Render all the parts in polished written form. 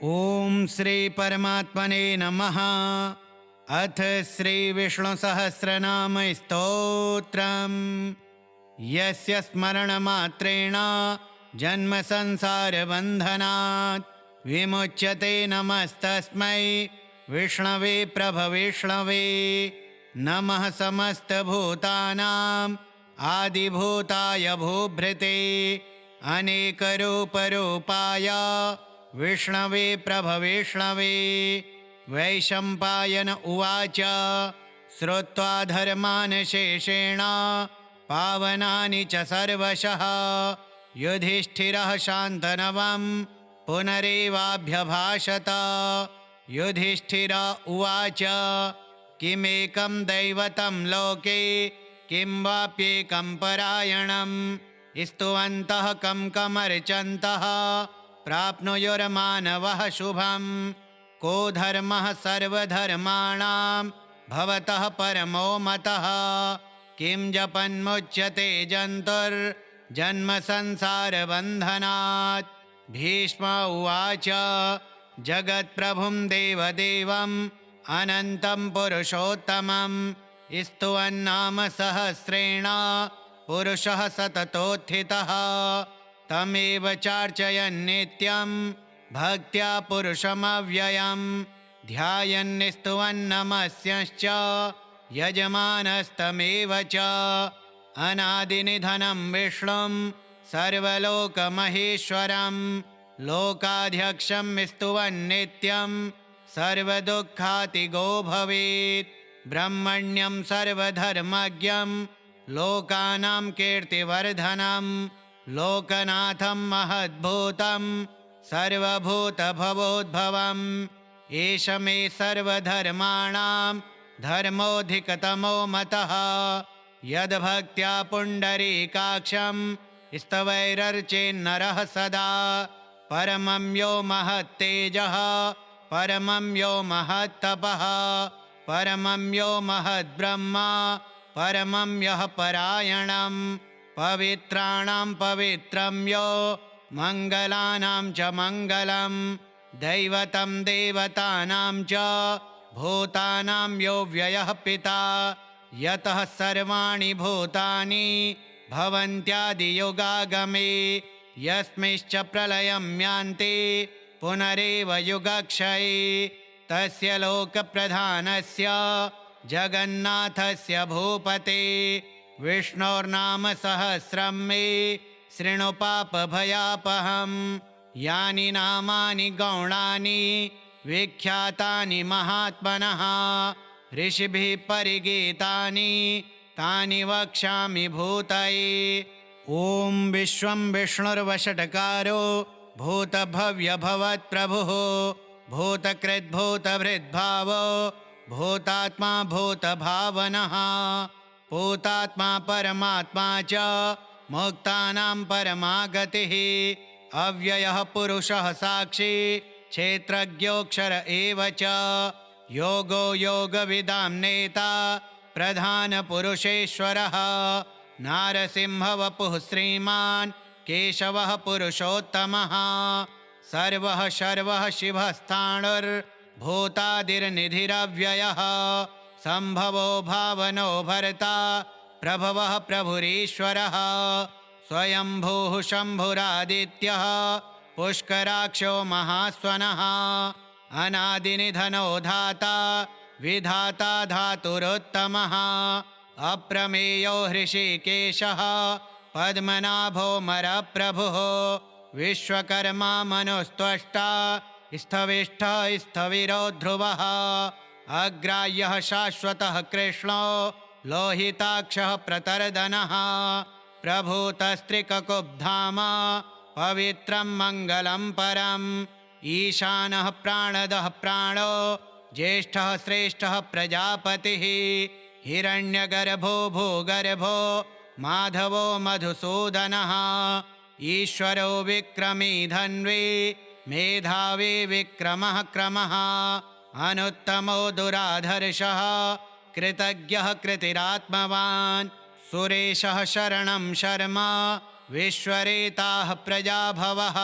ओम श्री परमात्मने नमः। अथ श्री विष्णु सहस्रनाम स्तोत्रम्। यस्य स्मरणमात्रेण जन्म संसार बन्धनात् विमुच्यते नमस्तस्मै विष्णवे प्रभविष्णवे। नमः समस्तभूतानां आदिभूताय भूभृते अनेकरूपरूपाय विष्णवे प्रभविष्णवे। वैशम्पायन उवाच श्रुत्वा धर्मान् शेषेण पावनानि च सर्वशः युधिष्ठिरः शान्तनवं पुनरेवाभ्यभाषत। युधिष्ठिर उवाच किमेकं दैवतं लोके किं वाप्येकं परायणं स्तुवन्तः कं कमर्चन्तः प्राप्नुयुर्मानवः शुभं। को धर्मः सर्वधर्माणां भवतः परमो मतः किं जपन्मुच्यते जन्तुर्जन्म संसारबन्धनात्। भीष्म उवाच जगत्प्रभुं देवदेवम् अनन्तं पुरुषोत्तमं स्तुवन्नाम सहस्रेण पुरुषः सततोत्थितः तमेव चार्चयन्नित्यं भक्त्या पुरुषमव्ययं ध्यायन् स्तुवन्नमस्यश्च यजमानस्तमेव च। अनादिनिधनं विष्णुं सर्वलोकमहेश्वरं लोकाध्यक्षं स्तुवन्नित्यं सर्वदुःखातिगो भवेत्। ब्रह्मण्यं सर्वधर्मज्ञं लोकानां कीर्तिवर्धनं लोकनाथं महद्भूतं सर्वभूतभवोद्भवम्। एष मे सर्वधर्माणां धर्मोऽधिकतमो मतः यद्भक्त्या पुण्डरीकाक्षं स्तवैरर्चेन्नरः सदा। परमं यो महत्तेजः परमं यो महत्तपः परमं यो महद्ब्रह्मा परमं यः परायणं पवित्राणां पवित्रं यो मङ्गलानां च मङ्गलं दैवतं देवतानां च भूतानां यो व्ययः पिता यतः सर्वाणि भूतानि भवन्त्यादियुगागमे यस्मिंश्च प्रलयं यान्ति पुनरेव युगक्षये तस्य लोकप्रधानस्य जगन्नाथस्य भूपते विष्णोर्नाम सहस्रं मे शृणु पापभयापहम्। यानि नामानि गौणानि विख्यातानि महात्मनः ऋषिभिः परिगीतानि तानि वक्ष्यामि भूतये। ॐ विश्वं विष्णुर्वषट्कारो भूतभव्यभवत्प्रभुः भूतकृद्भूतभृद्भावो भूतात्मा भूतभावनः भूतात्मा परमात्मा च मुक्तानां परमागतिः अव्ययः पुरुषः साक्षी क्षेत्रज्ञोऽक्षर एव च योगो योगविदां नेता प्रधानपुरुषेश्वरः नारसिंहवपुः श्रीमान् केशवः पुरुषोत्तमः सर्वः शर्वः शिवस्ताणुर्भूतादिर्निधिरव्ययः सम्भवो भावनो भर्ता प्रभवः प्रभुरीश्वरः स्वयंभूः शम्भुरादित्यः पुष्कराक्षो महास्वनः अनादिनिधनो धाता विधाता धातुरुत्तमः अप्रमेयो हृषीकेशः पद्मनाभो मरप्रभुः विश्वकर्मा मनुस्त्वष्टा स्थविष्ठः स्थविरो ध्रुवः अग्राह्यः शाश्वतः कृष्णो लोहिताक्षः प्रतर्दनः प्रभूतस्त्रिककुब्धाम पवित्रं मङ्गलं परम् ईशानः प्राणदः प्राणो ज्येष्ठः श्रेष्ठः प्रजापतिः हिरण्यगर्भो भूगर्भो माधवो मधुसूदनः ईश्वरो विक्रमी धन्वी मेधावी विक्रमः क्रमः अनुत्तमो दुराधर्षः कृतज्ञः कृतिरात्मवान् सुरेशः शरणं शर्मा विश्वरेताः प्रजाभवः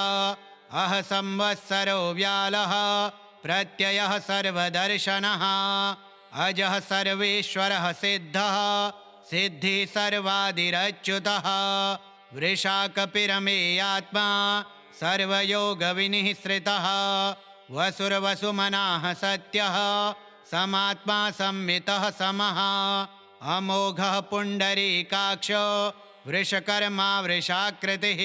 अह संवत्सरो व्यालः प्रत्ययः सर्वदर्शनः अजः सर्वेश्वरः सिद्धः सिद्धि सर्वादिरच्युतः वृषाकपिरमेयात्मा सर्वयोगविनिःसृतः वसुर्वसुमनाः सत्यः समात्मा संमितः समः अमोघः पुण्डरीकाक्षो वृषकर्मा वृषाकृतिः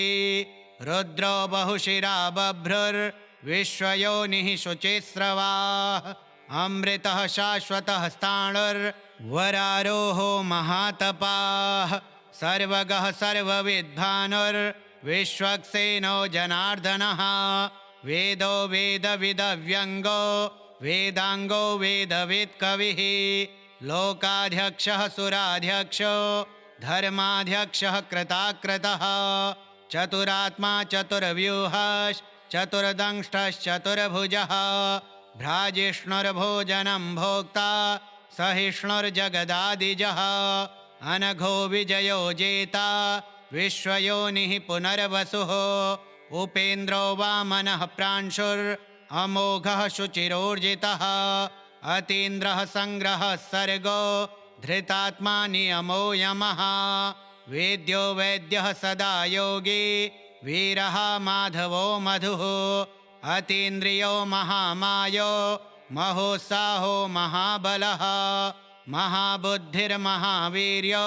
रुद्रो बहुशिरा बभ्रुर्विश्वयोनिः शुचिस्रवाः अमृतः शाश्वतः स्थाणुर्वरारोहो महातपाः सर्वगः सर्वविद्भानुर्विश्वक्सेनो जनार्दनः वेदो वेदविदव्यङ्गो वेदाङ्गो वेदवित्कविः लोकाध्यक्षः सुराध्यक्षो धर्माध्यक्षः कृताकृतः चतुरात्मा चतुर्व्यूहश्चतुर्दंष्टश्चतुर्भुजः भ्राजिष्णुर्भोजनं भोक्ता सहिष्णुर्जगदादिजः अनघो विजयो जेता विश्वयोनिः पुनर्वसुः उपेन्द्रो वामनः प्रांशुरमोघः शुचिरोर्जितः अतीन्द्रः संग्रहः सर्गो धृतात्मा नियमो यमः वेद्यो वैद्यः सदा योगी वीरः माधवो मधुः अतीन्द्रियो महामायो महोत्साहो महाबलः महाबुद्धिर्महावीर्यो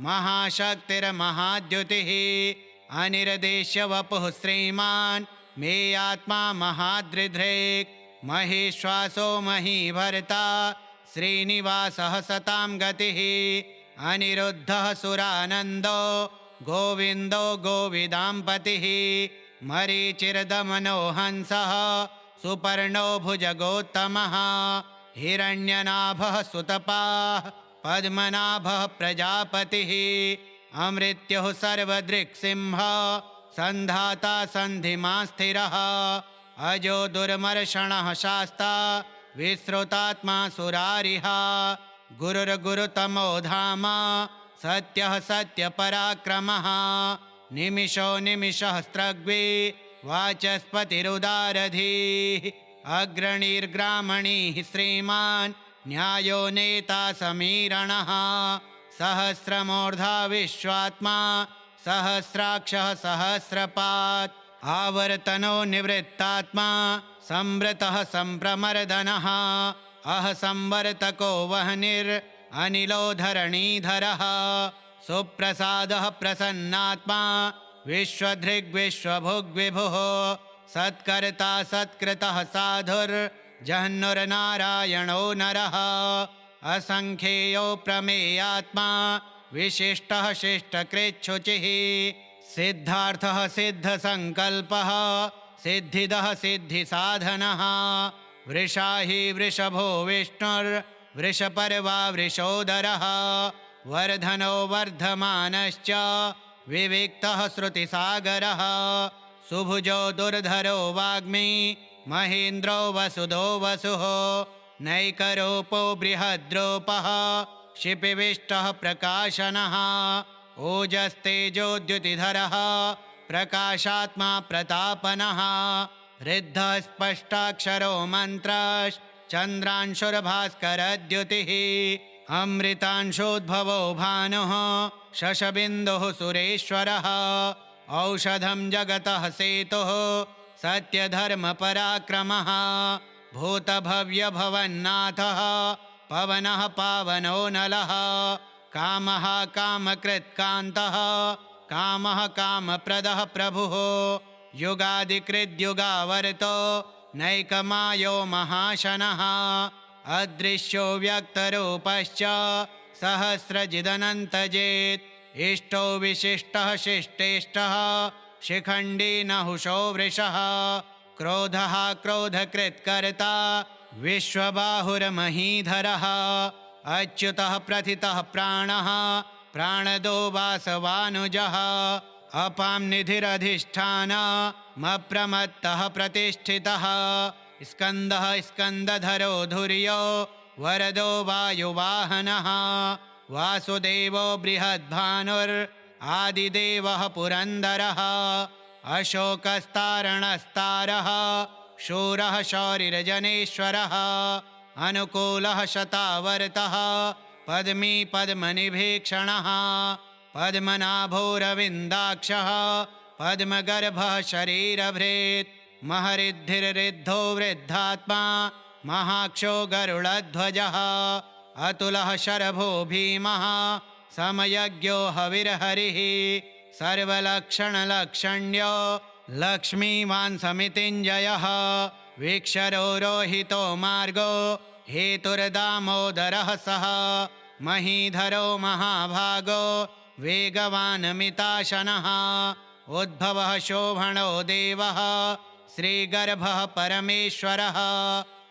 महाशक्तिर्महाद्युतिः अनिर्देश्य वपुः श्रीमान् मेयात्मा महादृधृक् महेश्वासो महीभर्ता श्रीनिवासः सतां गतिः अनिरुद्धः सुरानन्दो गोविन्दो गोविदाम्पतिः मरीचिर्दमनो हंसः सुपर्णो भुजगोत्तमः हिरण्यनाभः सुतपाः पद्मनाभः प्रजापतिः अमृत्युः सर्वदृक्सिंहः सन्धाता सन्धिमा स्थिरः अजो दुर्मर्षणः शास्ता विश्रुतात्मा सुरारिः गुरुर्गुरुतमो धाम सत्यः सत्यपराक्रमः निमिषो निमिषहस्रग्वी वाचस्पतिरुदारधीः अग्रणीर्ग्रामणीः श्रीमान् न्यायो नेता समीरणः सहस्रमूर्धा विश्वात्मा सहस्राक्षः सहस्रपात् आवर्तनो निवृत्तात्मा संवृतः संप्रमर्दनः अह संवर्तको वह्निरनिलो धरणीधरः सुप्रसादः प्रसन्नात्मा विश्वधृग्विश्वभुग्विभुः सत्कर्ता सत्कृतः साधुर्जह्नुर्नारायणो नरः असंख्येयो प्रमेयात्मा विशिष्टः शिष्टकृच्छुचिः सिद्धार्थः सिद्धसङ्कल्पः सिद्धिदः सिद्धिसाधनः वृषाहि वृषभो विष्णुर्वृषपर्वा वृषोदरः वर्धनो वर्धमानश्च विविक्तः श्रुतिसागरः सुभुजो दुर्धरो वाग्मी महेन्द्रो वसुदो वसुः नैकरूपो बृहद्रूपः क्षिपिविष्टः प्रकाशनः ओजस्तेजोद्युतिधरः प्रकाशात्मा प्रतापनः ऋद्धः स्पष्टाक्षरो मन्त्रश्चन्द्रांशुर्भास्करद्युतिः अमृतांशोद्भवो भानुः शशबिन्दुः सुरेश्वरः औषधं जगतः सेतुः सत्यधर्मपराक्रमः भूतभव्यभवन्नाथः पवनः पावनो नलः कामः कामकृत्कान्तः कामः कामप्रदः प्रभुः युगादिकृद्युगावर्तो नैकमायो महाशनः अदृश्यो व्यक्तरूपश्च सहस्रजिदनन्तजेत् इष्टो विशिष्टः शिष्टेष्टः शिखण्डी नहुषो वृषः क्रोधः क्रोधकृत्कर्ता विश्वबाहुर्महीधरः अच्युतः प्रथितः प्राणः प्राणदो वासवानुजः अपां निधिरधिष्ठानमप्रमत्तः प्रतिष्ठितः स्कन्दः स्कन्दधरो धुर्यो वरदो वायुवाहनः वासुदेवो बृहद्भानुर् आदिदेवः पुरन्दरः अशोकस्तारणस्तारः शूरः शौरिरजनेश्वरः अनुकूलः शतावर्तः पद्मी पद्मनिभीक्षणः पद्मनाभोरविन्दाक्षः पद्मगर्भः शरीरभृत् महरिद्धिर्रिद्धो वृद्धात्मा महाक्षो गरुडध्वजः अतुलः शरभो भीमः समयज्ञो हविर्हरिः सर्वलक्षणलक्षण्यो लक्ष्मीवान् समितिञ्जयः वीक्षरो रोहितो मार्गो हेतुर्दामोदरः सः महीधरो महाभागो वेगवान् मिताशनः उद्भवः शोभणो देवः श्रीगर्भः परमेश्वरः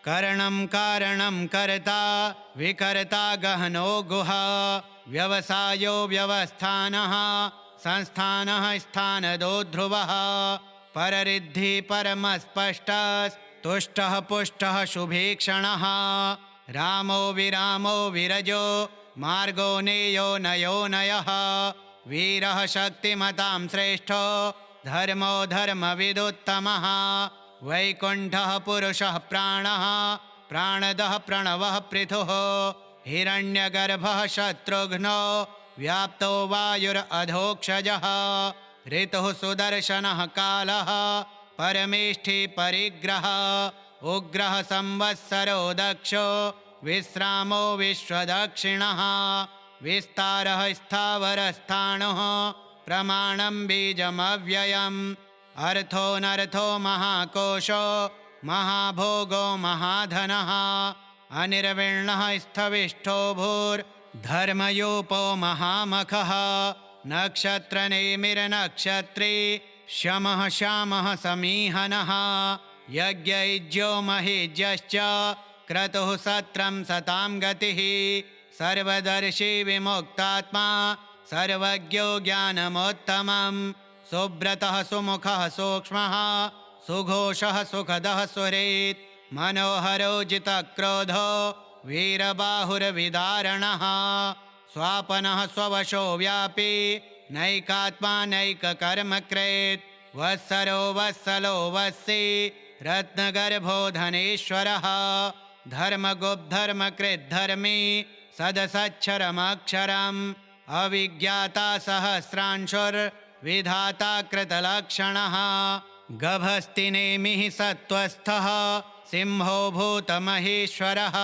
करणं कारणं कर्ता विकर्ता गहनो गुहा व्यवसायो व्यवस्थानः संस्थानः स्थानदो ध्रुवः पररिद्धि परमस्पष्टस्तुष्टः पुष्टः शुभीक्षणः रामो विरामो विरजो मार्गो नेयो नयो नयः वीरः शक्तिमतां श्रेष्ठो धर्मो धर्मविदुत्तमः वैकुण्ठः पुरुषः प्राणः प्राणदः प्रणवः पृथुः हिरण्यगर्भः शत्रुघ्नो व्याप्तो वायुरधोक्षजः ऋतुः सुदर्शनः कालः परमेष्ठि परिग्रहः उग्रः संवत्सरो दक्षो विश्रामो विश्वदक्षिणः विस्तारः स्थावरस्थाणुः प्रमाणं बीजमव्ययम् अर्थोऽनर्थो महाकोशो महाभोगो महाधनः अनिर्विण्णः स्थविष्ठो भूर्धर्मयूपो महामखः नक्षत्रनेमिर्नक्षत्री शमः श्यामः समीहनः यज्ञैज्यो महीज्यश्च क्रतुः सत्रं सतां गतिः सर्वदर्शी विमुक्तात्मा सर्वज्ञो ज्ञानमोत्तमम् सुब्रतः सुमुखः सूक्ष्मः सुघोषः सुखदः सुहृत् मनोहरो जितक्रोधो वीरबाहुर्विदारणः स्वापनः स्ववशो व्यापी नैकात्मा नैककर्मकृत् वत्सरो वत्सलो वत्सी रत्नगर्भो धनेश्वरः धर्मगुप्धर्मकृद्धर्मी सदसच्छरमक्षरम् अविज्ञाता सहस्रांशुर्विधाता कृतलक्षणः गभस्तिनेमिः सत्त्वस्थः सिंहो भूतमहेश्वरः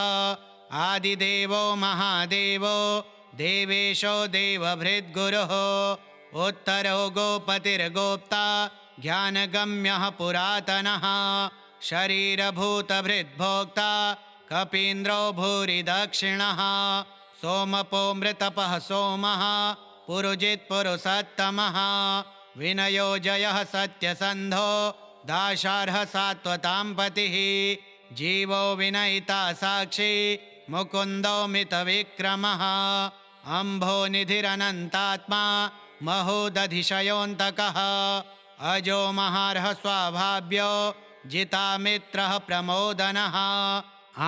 आदिदेवो महादेवो देवेशो देवभृद्गुरुः उत्तरो गोपतिर्गोप्ता ज्ञानगम्यः पुरातनः शरीरभूतभृद्भोक्ता कपीन्द्रो भूरि दक्षिणः सोमपो मृतपः सोमः पुरुजित्पुरुषोत्तमः विनयो जयः सत्यसन्धो दाशार्हः सात्वतां पतिः जीवो विनयिता साक्षी मुकुन्दो मितविक्रमः अम्भोनिधिरनन्तात्मा महोदधिशयोऽन्तकः अजो महार्ह स्वाभाव्यो जितामित्रः प्रमोदनः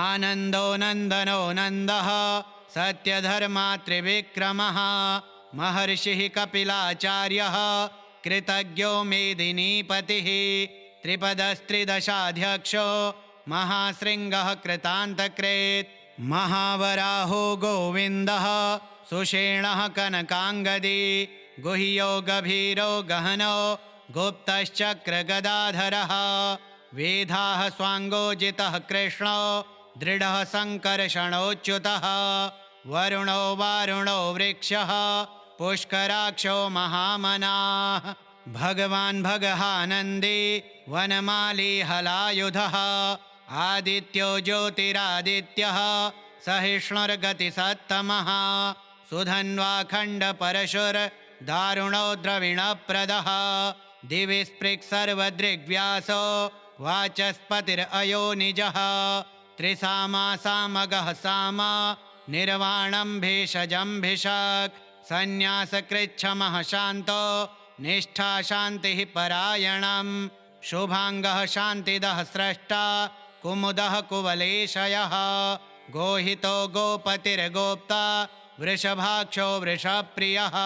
आनन्दो नन्दनो नन्दः सत्यधर्मा त्रिविक्रमः महर्षिः कपिलाचार्यः कृतज्ञो मेदिनीपतिः त्रिपदस्त्रिदशाध्यक्षो महाशृङ्गः कृतान्तकृत् महावराहो गोविन्दः सुषेणः कनकाङ्गदी गुह्यो गभीरो गहनो गुप्तश्चक्रगदाधरः वेदाः स्वाङ्गोजितः कृष्णो दृढः सङ्कर्षणोच्युतः वरुणो वारुणो वृक्षः पुष्कराक्षो महामनाः भगवान् भगहानन्दी वनमाली हलायुधः आदित्यो ज्योतिरादित्यः सहिष्णुर्गतिसत्तमः सुधन्वाखण्डपरशुर्दारुणो द्रविणप्रदः दिवि स्पृक्सर्वदृग्व्यासो वाचस्पतिरयो निजः त्रिसामासामगः सामा निर्वाणं भेषजं भिषक् सन्न्यासकृच्छमः शान्तो निष्ठा शान्तिः परायणम् शुभाङ्गः शान्तिदः स्रष्टा कुमुदः कुवलेशयः गोहितो गोपतिर्गोप्ता वृषभाक्षो वृषप्रियः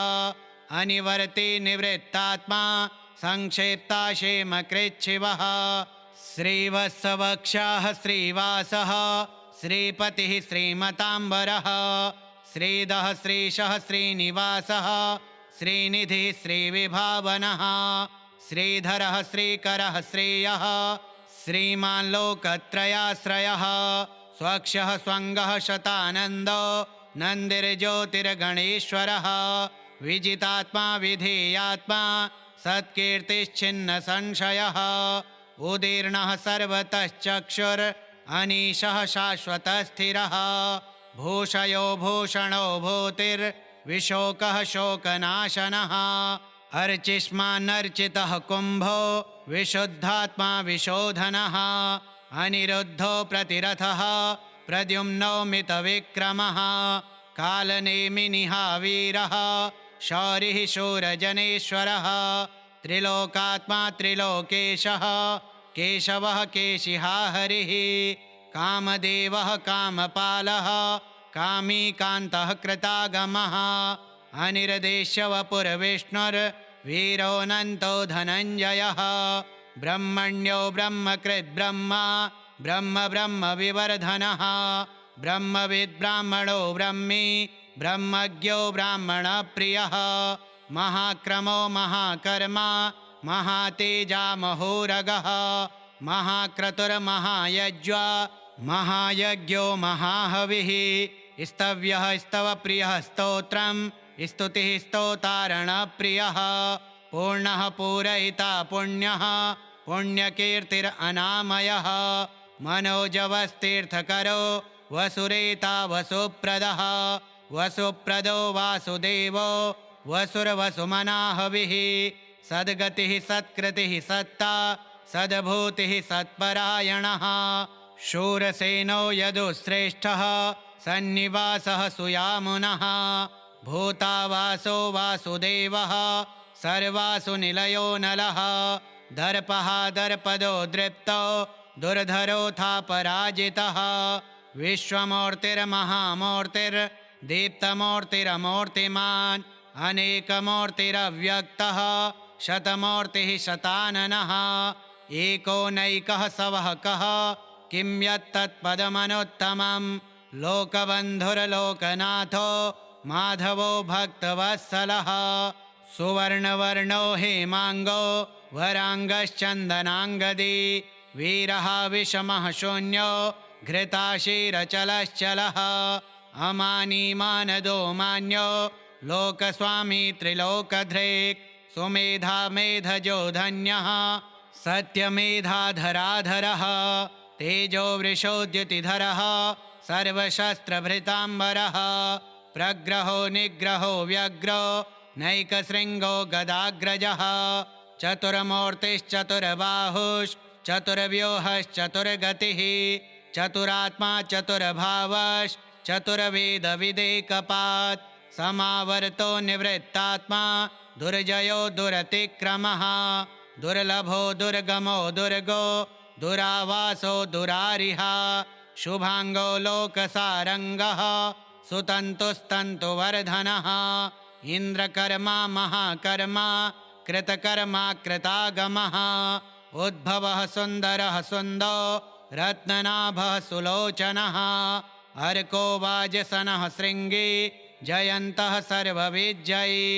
अनिवर्ति निवृत्तात्मा संक्षेप्ताशेमकृच्छिवः श्रीवत्सवक्षाः श्रीवासः श्रीपतिः श्रीमताम्बरः श्रीदः श्रीशः श्रीनिवासः श्रीनिधिः श्रीविभावनः श्रीधरः श्रीकरः श्रेयः श्रीमान् लोकत्रयाश्रयः स्वक्षः स्वङ्गः शतानन्दो नन्दिर्ज्योतिर्गणेश्वरः विजितात्मा विधेयात्मा सत्कीर्तिश्छिन्न संशयः उदीर्णः सर्वतश्चक्षुर् अनीशः शाश्वतस्थिरः भूषयो भूषणो भूतिर्विशोकः शोकनाशनः अर्चिष्मान्नर्चितः कुम्भो विशुद्धात्मा विशोधनः अनिरुद्धो प्रतिरथः प्रद्युम्नो मितविक्रमः कालनेमिनिहा वीरः शौरिः शूरजनेश्वरः त्रिलोकात्मा त्रिलोकेशः केशवः केशिहा हरिः कामदेवः कामपालः कामी कान्तः कृतागमः अनिर्देश्यवपुरविष्णुर्वीरोऽनन्तो धनञ्जयः ब्रह्मण्यो ब्रह्मकृद्ब्रह्मा ब्रह्म ब्रह्म विवर्धनः ब्रह्मविद्ब्राह्मणो ब्रह्मी ब्रह्मज्ञो ब्राह्मणप्रियः महाक्रमो महाकर्मा महातेजा महोरगः महाक्रतुर्महायज्वा महायज्ञो महाहविः स्तव्यः स्तवप्रियः स्तोत्रम् स्तुतिः स्तोतारणप्रियः पूर्णः पूरयिता पुण्यः पुण्यकीर्तिरनामयः मनोजवस्तीर्थकरो वसुरेता वसुप्रदः वसुप्रदो वासुदेवो वसुर्वसुमनाहविः सद्गतिः सत्कृतिः सत्ता सद्भूतिः सत्परायणः शूरसेनो यदुश्रेष्ठः सन्निवासः सुयामुनः भूतावासो वासुदेवः सर्वासु निलयो नलः दर्पः दर्पदो दृप्तो दुर्धरोऽथा पराजितः विश्वमूर्तिर्महामूर्तिर्दीप्तमूर्तिरमूर्तिमान् अनेकमूर्तिरव्यक्तः शतमूर्तिः शताननः एको नैकः सवहकः किं यत्तत्पदमनुत्तमम् लोकबन्धुर्लोकनाथो माधवो भक्तवत्सलः सुवर्णवर्णो हेमाङ्गो वराङ्गश्चन्दनाङ्गदी वीरः विषमः शून्यो घृताशीरचलश्चलः अमानी मानदो मान्यो लोकस्वामी त्रिलोकधृक् सुमेधा मेधजो धन्यः सत्यमेधाधराधरः तेजो वृषोद्युतिधरः सर्वशस्त्रभृताम्बरः प्रग्रहो निग्रहो व्यग्रो नैकशृङ्गो गदाग्रजः चतुर्मूर्तिश्चतुर्बाहुश्चतुर्व्यूहश्चतुर्गतिः चतुरात्मा चतुर्भावश्चतुर्वेदविदेकपात् समावर्तो निवृत्तात्मा दुर्जयो दुरतिक्रमः दुर्लभो दुर्गमो दुर्गो दुरावासो दुरारिहा शुभाङ्गो लोकसारङ्गः सुतन्तुस्तन्तुवर्धनः इन्द्रकर्मा महाकर्मा कृतकर्मा कृतागमः उद्भवः सुन्दरः सुन्दो रत्ननाभः सुलोचनः अर्को वाजसनः शृङ्गी जयन्तः सर्वविजयी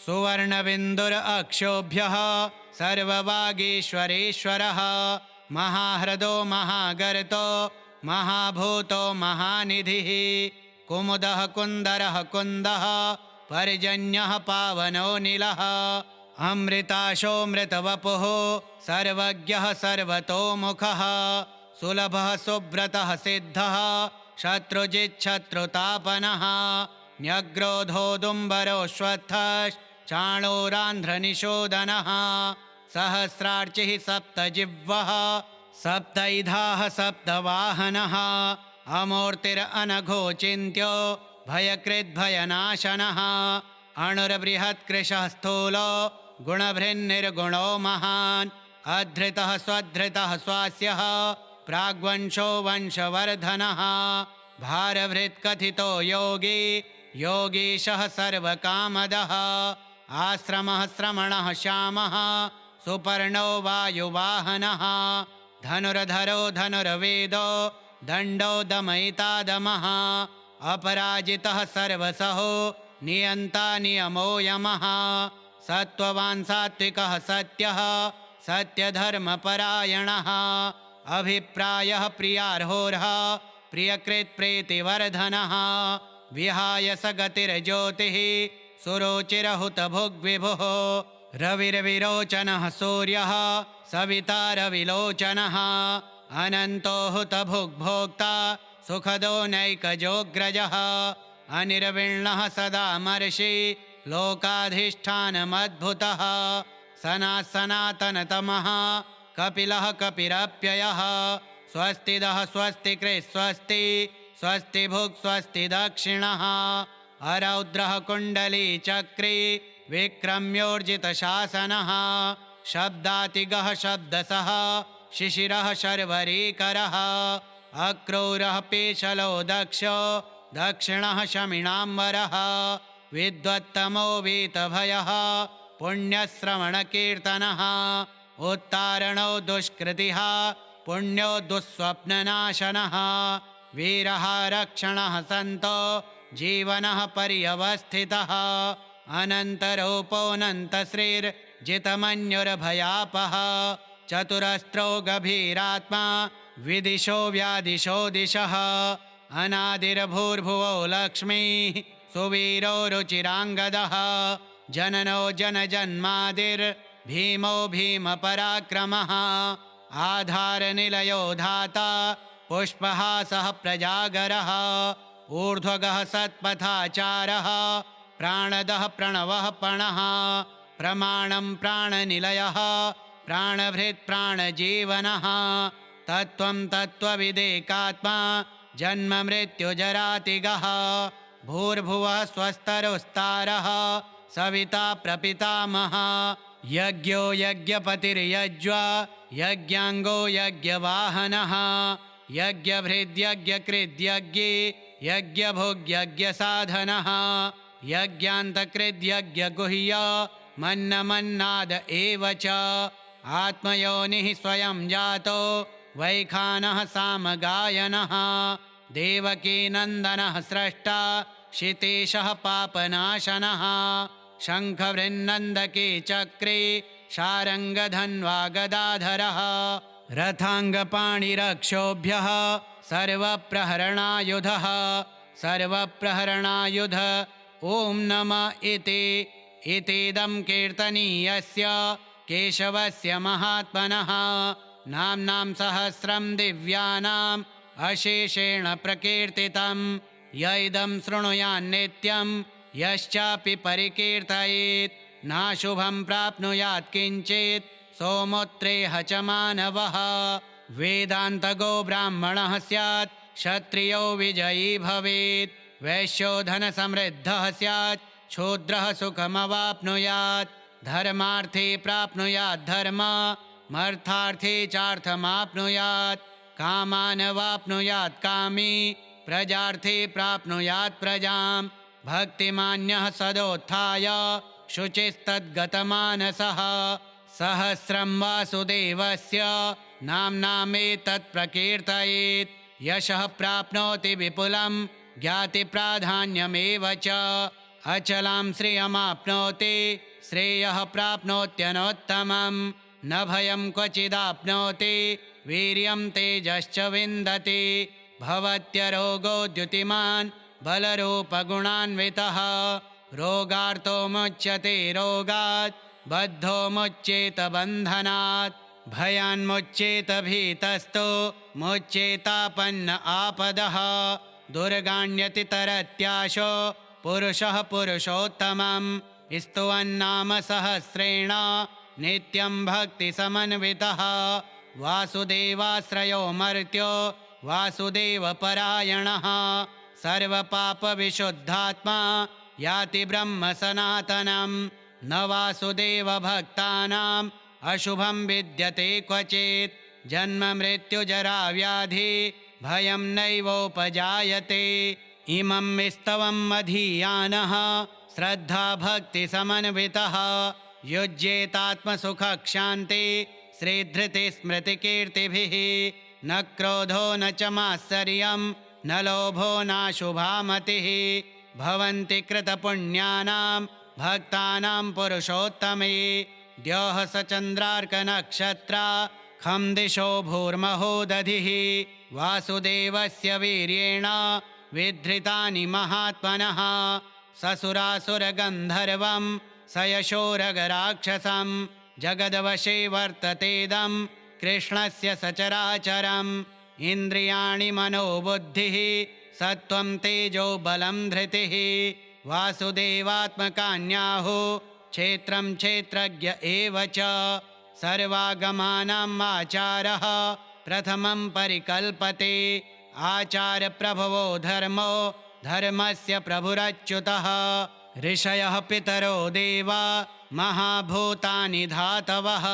सुवर्णबिन्दुरक्षोभ्यः सर्ववागीश्वरेश्वरः महाह्रदो महागर्तो महाभूतो महानिधिः कुमुदः कुन्दरः कुन्दः पर्जन्यः पावनो नीलः अमृताशोऽमृतवपुः सर्वज्ञः सर्वतोमुखः सुलभः सुव्रतः सिद्धः शत्रुजिच्छत्रुतापनः न्यग्रोधोदुम्बरोऽश्वत्थश्चाणूरान्ध्रनिषोदनः सहस्रार्चिः सप्तजिह्वः सप्तैधाः सप्तवाहनः अमूर्तिरनघोचिन्त्यो भयकृद्भयनाशनः अणुर्बृहत्कृशः स्थूलो गुणभृन्निर्गुणो महान् अधृतः स्वधृतः स्वास्यः प्राग्वंशो वंशवर्धनः भारभृत्कथितो योगी योगीशः सर्वकामदः आश्रमः श्रमणः श्यामः सुपर्णो वायुवाहनः धनुर्धरो धनुर्वेदो दण्डो दमयिता दमः अपराजितः सर्वसहो नियन्ता नियमो यमः सत्त्ववान् सात्विकः सत्यः सत्यधर्मपरायणः अभिप्रायः प्रियार्होर्ह प्रियकृत्प्रीतिवर्धनः विहाय स गतिर्ज्योतिः सुरुचिरहुतभुग्विभुः रविर्विरोचनः सूर्यः सविता रविलोचनः अनन्तो हुतभुग्भोक्ता सुखदो नैकजोऽग्रजः अनिर्विण्णः सदा मर्षि लोकाधिष्ठानमद्भुतः सनातनतमः कपिलः कपिरप्ययः स्वस्तिदः स्वस्तिकृत् स्वस्ति स्वस्ति भुक् स्वस्ति दक्षिणः अरौद्रः कुण्डली चक्री विक्रम्योर्जितशासनः शब्दातिगः शब्दसः शिशिरः शर्वरीकरः अक्रूरः पेशलो दक्षो दक्षिणः शमिणाम्बरः विद्वत्तमो वीतभयः पुण्यश्रवणकीर्तनः उत्तारणो दुष्कृतिः पुण्यो दुःस्वप्ननाशनः वीरः रक्षणः सन्तो जीवनः पर्यवस्थितः अनन्तरूपोऽनन्तश्रीर्जितमन्युर्भयापः चतुरस्रो गभीरात्मा विदिशो व्यादिशो दिशः अनादिर्भूर्भुवो लक्ष्मीः सुवीरो रुचिराङ्गदः जननो जनजन्मादिर्भीमो भीमपराक्रमः आधारनिलयो धाता पुष्पहासः प्रजागरः ऊर्ध्वगः सत्पथाचारः प्राणदः प्रणवः पणः प्रमाणं प्राणनिलयः प्राणभृत् प्राणजीवनः तत्त्वं तत्त्वविदेकात्मा जन्म मृत्युजरातिगः भूर्भुवः स्वस्तरुस्तारः सविता प्रपितामहः यज्ञो यज्ञपतिर्यज्वा यज्ञाङ्गो यज्ञवाहनः यज्ञभृद्यज्ञकृद्यज्ञे यज्ञभोग्यज्ञसाधनः यज्ञान्तकृद्यज्ञगुह्य मन्नमन्नाद एव च आत्मयोनिः स्वयं जातो वैखानः सामगायनः देवकीनन्दनः स्रष्टा क्षितेशः पापनाशनः शङ्खवृन्नन्दके चक्रे शारङ्गधन्वा गदाधरः रथाङ्गपाणिरक्षोभ्यः सर्वप्रहरणायुधः सर्वप्रहरणायुध ॐ नम इतीदं कीर्तनीयस्य केशवस्य महात्मनः नाम्नां सहस्रं दिव्यानाम् अशेषेण प्रकीर्तितं य इदं शृणुयान्नित्यं यश्चापि परिकीर्तयेत् नाशुभं प्राप्नुयात् किञ्चित् सोमुत्रेह च मानवः वेदान्तगो ब्राह्मणः स्यात् क्षत्रियो विजयी भवेत् वैश्यो धनसमृद्धः स्यात् शूद्रः सुखमवाप्नुयात् धर्मार्थे प्राप्नुयात् धर्ममर्थार्थे चार्थमाप्नुयात् कामानवाप्नुयात् कामी प्रजार्थे प्राप्नुयात् प्रजां भक्तिमान्यः सदोत्थाय शुचिस्तद्गतमानसः सहस्रं वासुदेवस्य नाम्नामेतत् प्रकीर्तयेत् यशः प्राप्नोति विपुलं ज्ञातिप्राधान्यमेव च अचलां श्रियमाप्नोति श्रेयः प्राप्नोत्यनोत्तमं न भयं क्वचिदाप्नोति वीर्यं तेजश्च विन्दति भवत्यरोगो द्युतिमान् बलरूपगुणान्वितः रोगार्तो मुच्यते रोगात् बद्धो मुच्येत बन्धनात् भयान्मुच्येत भीतस्तो मुच्येतापन्न आपदः दुर्गाण्यति तरत्याशो पुरुषः पुरुषोत्तमं स्तुवन्नाम सहस्रेण नित्यं भक्तिसमन्वितः वासुदेवाश्रयो मर्त्यो वासुदेवपरायणः सर्वपापविशुद्धात्मा याति ब्रह्म सनातनं न वासुदेवभक्तानाम् अशुभं विद्यते क्वचित् जन्म मृत्युजरा व्याधि भयं नैवोपजायते इमं विस्तवं मधीयानः श्रद्धा भक्ति समन्वितः युज्येतात्मसुखक्षान्ति श्रीधृति स्मृतिकीर्तिभिः न क्रोधो न च मात्सर्यं न लोभो नाशुभा मतिः भवन्ति कृतपुण्यानां भक्तानां पुरुषोत्तमे द्योः स चन्द्रार्कनक्षत्रा खं दिशो भूर्महो दधिः वासुदेवस्य वीर्येण विधृतानि महात्मनः ससुरासुरगन्धर्वं स यशोरगराक्षसं जगद्वशे वर्ततेदं कृष्णस्य सचराचरम् इन्द्रियाणि मनोबुद्धिः सत्त्वं तेजो बलं धृतिः वासुदेवात्मकान्याहुः क्षेत्रं क्षेत्रज्ञ एव च सर्वागमानाम् आचारः प्रथमं परिकल्पते आचारप्रभवो धर्मो धर्मस्य प्रभुरच्युतः ऋषयः पितरो देवा महाभूतानि धातवः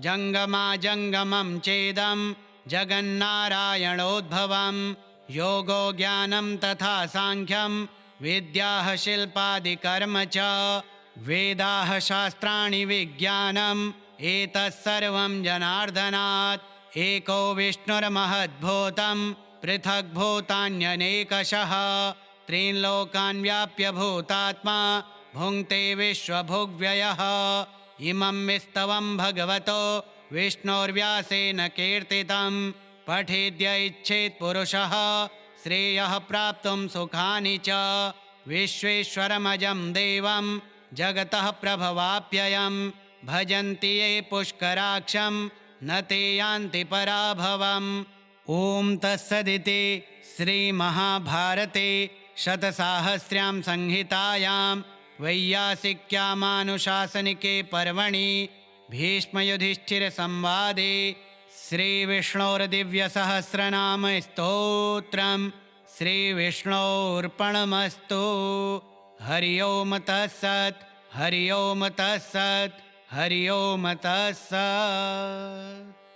जङ्गमाजङ्गमं चेदं जगन्नारायणोद्भवं योगो ज्ञानं तथा साङ्ख्यं विद्याः शिल्पादिकर्म च वेदाः शास्त्राणि विज्ञानम् एतत्सर्वं जनार्दनात् एको विष्णुर्महद्भूतं पृथग्भूतान्यनेकशः त्रीन् लोकान् व्याप्य भूतात्मा भुङ्क्ते विश्वभुग्व्ययः इमं विस्तवं भगवतो विष्णोर्व्यासेन कीर्तितं पठेद्य इच्छेत् पुरुषः श्रेयः प्राप्तुं सुखानि च विश्वेश्वरमजं देवं जगतः प्रभवाप्ययं भजन्ति ये पुष्कराक्षं न ते यान्ति पराभवम् ॐ तत्सदिति श्रीमहाभारते शतसाहस्र्यां संहितायां वैयासिक्यामानुशासनिके पर्वणि भीष्मयुधिष्ठिरसंवादे श्रीविष्णोर्दिव्यसहस्रनामस्तोत्रं श्रीविष्णोर्पणमस्तु। हरि ओम तत्सत् हरि ओम तत्सत् हरि ओम तत्सत्।